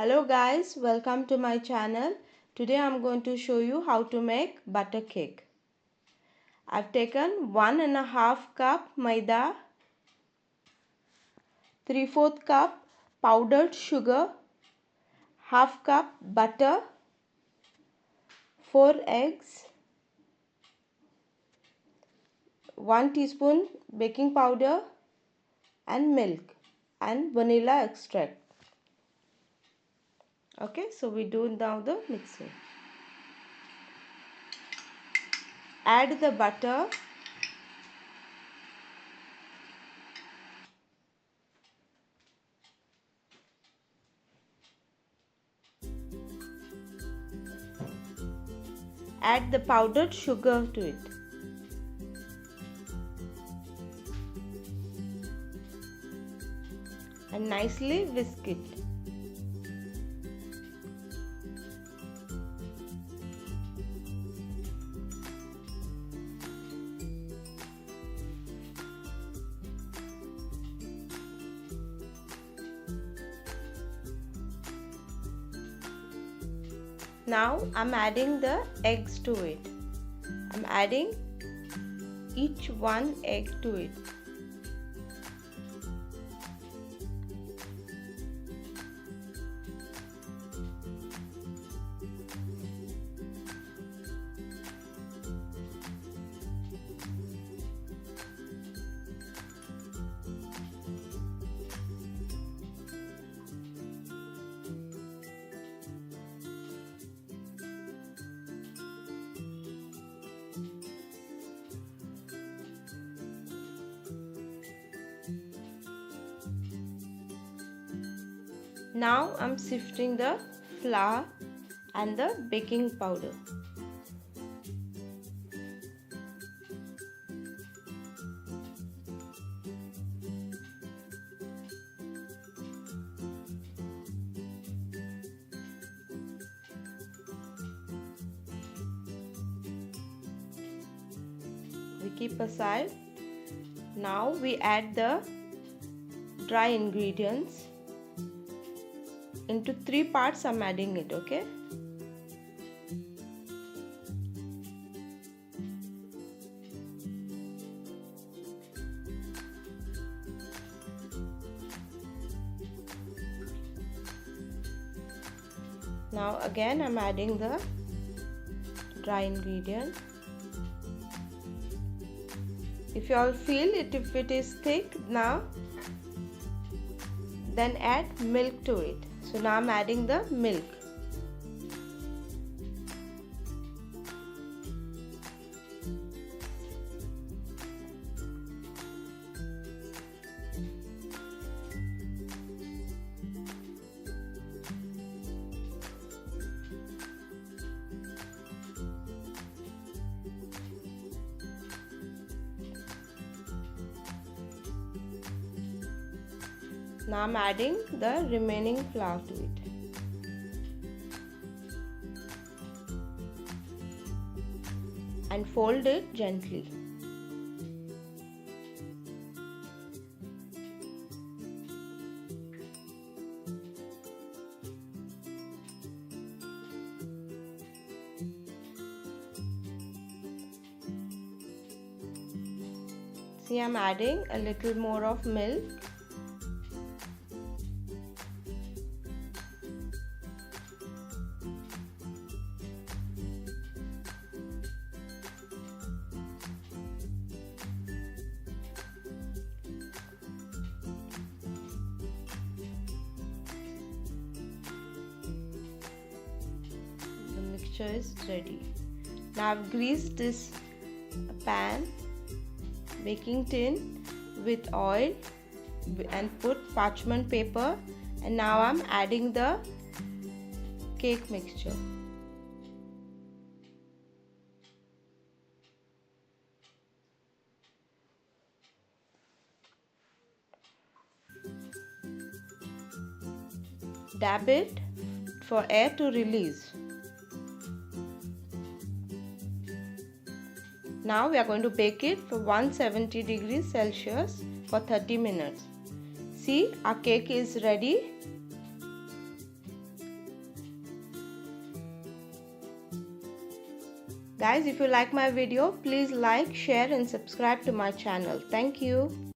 Hello guys, welcome to my channel. Today I'm going to show you how to make butter cake. I've taken 1.5 cup maida, 3/4 cup powdered sugar, half cup butter, 4 eggs, 1 teaspoon baking powder and milk and vanilla extract. Okay, so we do now the mixing. Add the butter, add the powdered sugar to it. And nicely whisk it. Now I'm adding the eggs to it. I'm adding each one egg to it. Now I'm sifting the flour and the baking powder. We keep aside. Now we add the dry ingredients. Into 3 parts I'm adding it, okay? Now again I'm adding the dry ingredient. If you all feel it, if it is thick now, then add milk to it. So now I'm adding the milk. Now I'm adding the remaining flour to it. And fold it gently. See, I'm adding a little more of milk. Is ready. Now I've greased this pan, baking tin with oil and put parchment paper, and now I'm adding the cake mixture. Dab it for air to release. Now we are going to bake it for 170 degrees Celsius for 30 minutes. See, our cake is ready. Guys, if you like my video, please like, share and subscribe to my channel. Thank you.